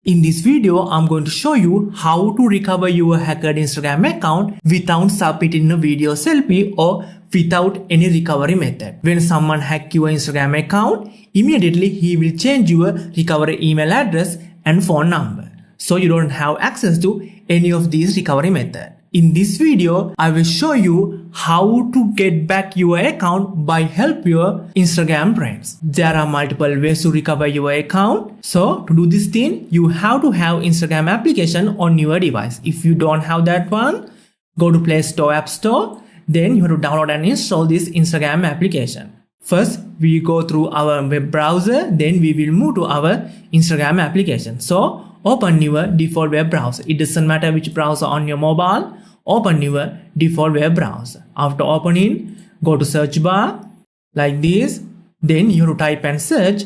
In this video, I'm going to show you how to recover your hacked Instagram account without submitting a video selfie or without any recovery method. When someone hacks your Instagram account, immediately he will change your recovery email address and phone number. So you don't have access to any of these recovery methods. In this video, I will show you how to get back your account by help your Instagram friends. There are multiple ways to recover your account. So to do this thing, you have to have Instagram application on your device. If you don't have that one, go to Play Store, App Store. Then you have to download and install this Instagram application. First, we go through our web browser. Then we will move to our Instagram application. So open your default web browser. It doesn't matter which browser on your mobile. Open your default web browser. After opening, go to search bar like this. Then you have to type and search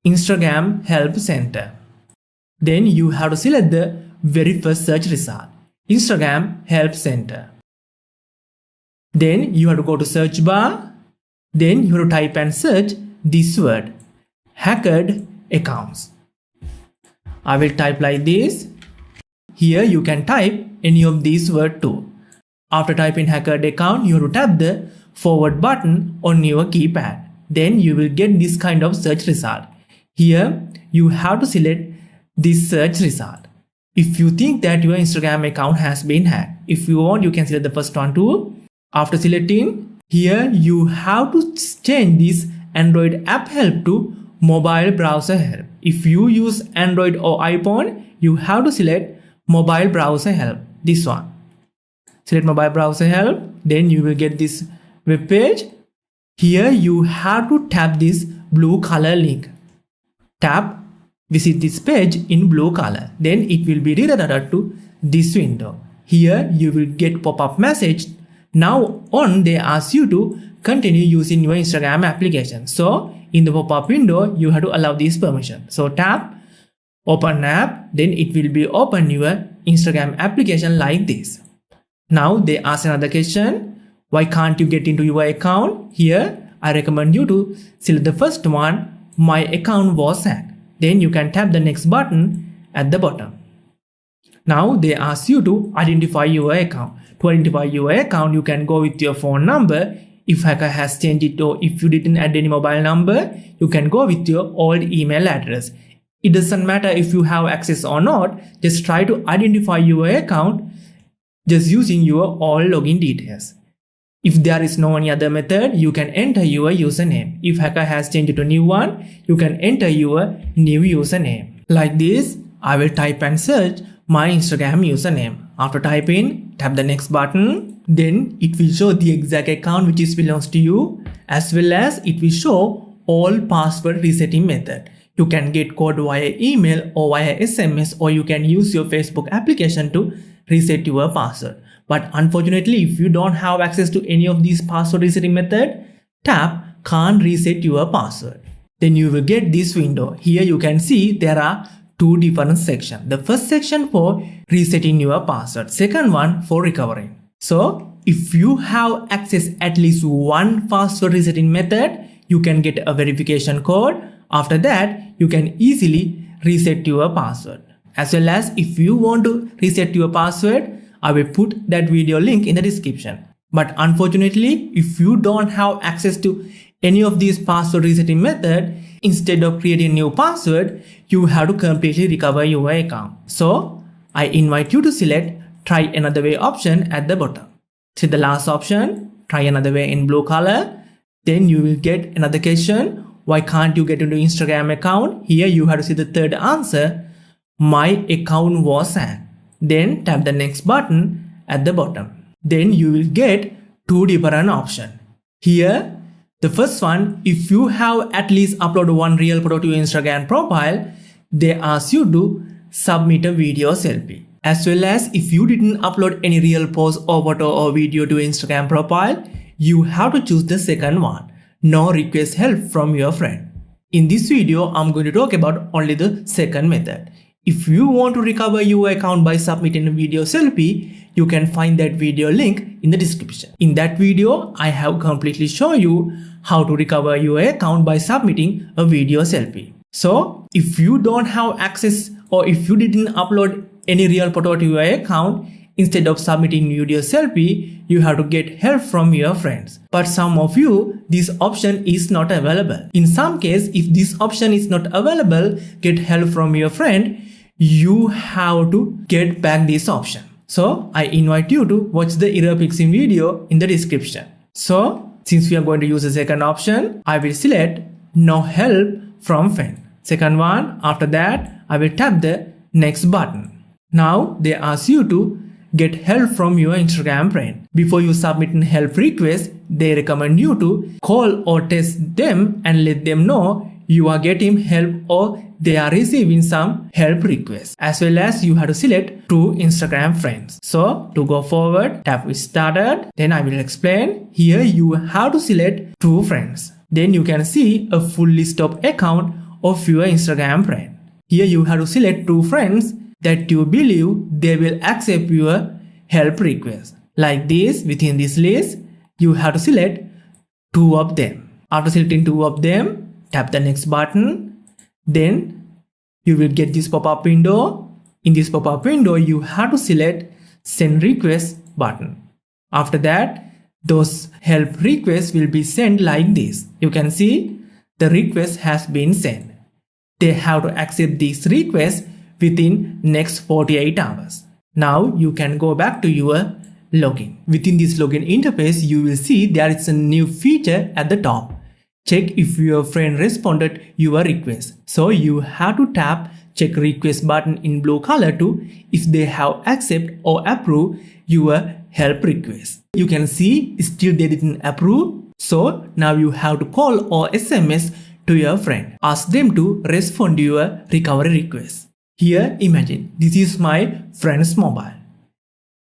Instagram Help Center. Then you have to select the very first search result, Instagram Help Center. Then you have to go to search bar. Then you have to type and search this word, hacked accounts. I will type like this. Here you can type any of these words too. After typing hacked account, you have to tap the forward button on your keypad. Then you will get this kind of search result. Here you have to select this search result. If you think that your Instagram account has been hacked, if you want, you can select the first one too. After selecting, here you have to change this Android app help to mobile browser help. If you use Android or iPhone, you have to select mobile browser help, this one. Select mobile browser help, then you will get this web page. Here you have to tap this blue color link. Tap, visit this page in blue color. Then it will be redirected to this window. Here you will get pop-up message. Now on, they ask you to continue using your Instagram application. So in the pop-up window, you have to allow this permission. So tap open app, then it will be open your Instagram application like this. Now they ask another question, why can't you get into your account? Here I recommend you to select the first one, my account was hacked. Then you can tap the next button at the bottom. Now they ask you to identify your account. To identify your account, you can go with your phone number. If hacker has changed it or if you didn't add any mobile number, you can go with your old email address. It doesn't matter if you have access or not, just try to identify your account just using your old login details. If there is no any other method, you can enter your username. If hacker has changed it to a new one, you can enter your new username. Like this, I will type and search my Instagram username. After typing, tap the next button. Then it will show the exact account which belongs to you, as well as it will show all password resetting method. You can get code via email or via SMS, or you can use your Facebook application to reset your password. But unfortunately, if you don't have access to any of these password resetting method, tap can't reset your password. Then you will get this window. Here you can see there are two different sections. The first section for resetting your password, second one for recovering. So if you have access at least one password resetting method, you can get a verification code. After that, you can easily reset your password. As well as if you want to reset your password, I will put that video link in the description. But unfortunately, if you don't have access to any of these password resetting method, instead of creating a new password, you have to completely recover your account. So I invite you to select try another way option at the bottom. See the last option, try another way in blue color. Then you will get another question. Why can't you get into Instagram account? Here you have to see the third answer. My account was hacked. Then tap the next button at the bottom. Then you will get two different options. Here, the first one, if you have at least uploaded one real photo to your Instagram profile, they ask you to submit a video selfie. As well as if you didn't upload any real post or photo or video to your Instagram profile, you have to choose the second one. No request help from your friend. In this video, I'm going to talk about only the second method. If you want to recover your account by submitting a video selfie, you can find that video link in the description. In that video, I have completely shown you how to recover your account by submitting a video selfie. So if you don't have access or if you didn't upload any real photo to your account, instead of submitting video selfie, you have to get help from your friends. But some of you, this option is not available. In some case, if this option is not available, get help from your friend, you have to get back this option. So I invite you to watch the error fixing video in the description. So since we are going to use the second option, I will select no help from friend. Second one, after that, I will tap the next button. Now they ask you to get help from your Instagram friend. Before you submit a help request, they recommend you to call or text them and let them know you are getting help or they are receiving some help requests. As well as you have to select 2 Instagram friends. So to go forward, tap with started. Then I will explain. Here you have to select 2 friends. Then you can see a full list of account of your Instagram friend. Here you have to select 2 friends that you believe they will accept your help request. Like this, within this list, you have to select 2 of them. After selecting 2 of them, tap the next button. Then you will get this pop-up window. In this pop-up window, you have to select send request button. After that, those help requests will be sent like this. You can see the request has been sent. They have to accept this request within next 48 hours. Now you can go back to your login. Within this login interface, you will see there is a new feature at the top. Check if your friend responded your request. So you have to tap check request button in blue color to if they have accept or approve your help request. You can see still they didn't approve. So now you have to call or SMS to your friend. Ask them to respond to your recovery request. Here, imagine, this is my friend's mobile.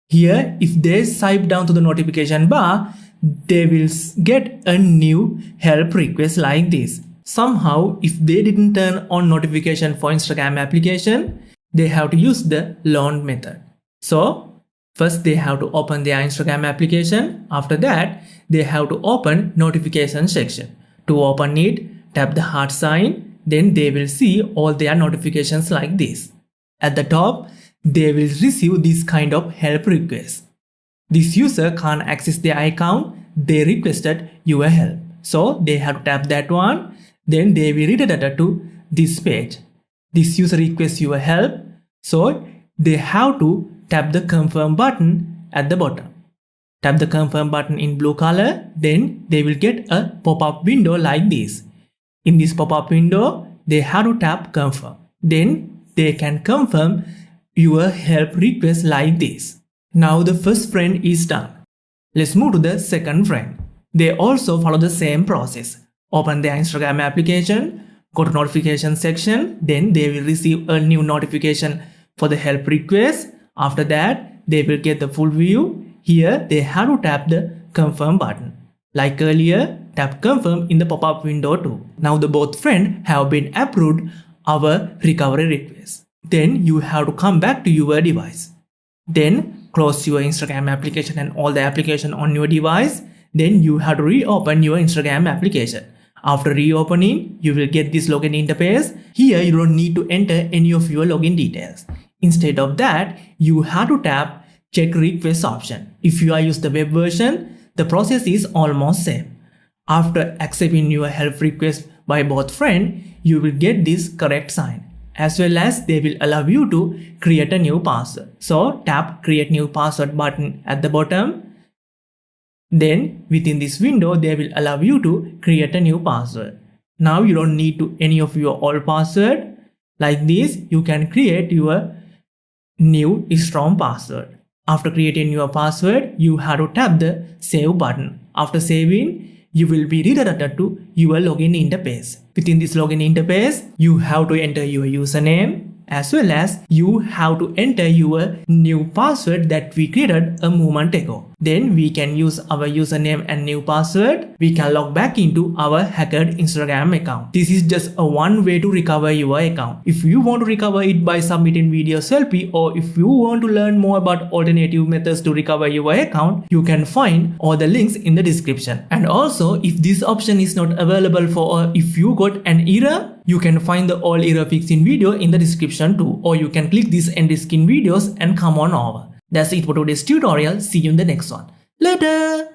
Here, if they swipe down to the notification bar, they will get a new help request like this. Somehow, if they didn't turn on notification for Instagram application, they have to use the loan method. So, first they have to open their Instagram application. After that, they have to open notification section. To open it, tap the heart sign. Then they will see all their notifications like this. At the top, they will receive this kind of help request. This user can't access their account. They requested your help. So they have to tap that one. Then they will redirect to this page. This user requests your help. So they have to tap the confirm button at the bottom. Tap the confirm button in blue color. Then they will get a pop-up window like this. In this pop-up window, they have to tap confirm. Then they can confirm your help request like this. Now the first friend is done. Let's move to the second friend. They also follow the same process. Open their Instagram application, go to notification section, then they will receive a new notification for the help request. After that, they will get the full view. Here, they have to tap the confirm button. Like earlier, tap confirm in the pop-up window too. Now the both friends have been approved our recovery request. Then you have to come back to your device. Then close your Instagram application and all the application on your device. Then you have to reopen your Instagram application. After reopening, you will get this login interface. Here you don't need to enter any of your login details. Instead of that, you have to tap check request option. If you are using the web version, the process is almost same. After accepting your help request by both friends, you will get this correct sign. As well as they will allow you to create a new password. So tap create new password button at the bottom. Then within this window, they will allow you to create a new password. Now you don't need to any of your old password. Like this, you can create your new strong password. After creating your password, you have to tap the save button. After saving, you will be redirected to your login interface. Within this login interface, you have to enter your username as well as you have to enter your new password that we created a moment ago. Then we can use our username and new password. We can log back into our hacked Instagram account. This is just a one way to recover your account. If you want to recover it by submitting video selfie, or if you want to learn more about alternative methods to recover your account, you can find all the links in the description. And also, if this option is not available for or if you got an error, You can find the all error fixing video in the description too, or you can click this end screen videos and come on over. That's it for today's tutorial. See you in the next one. Later!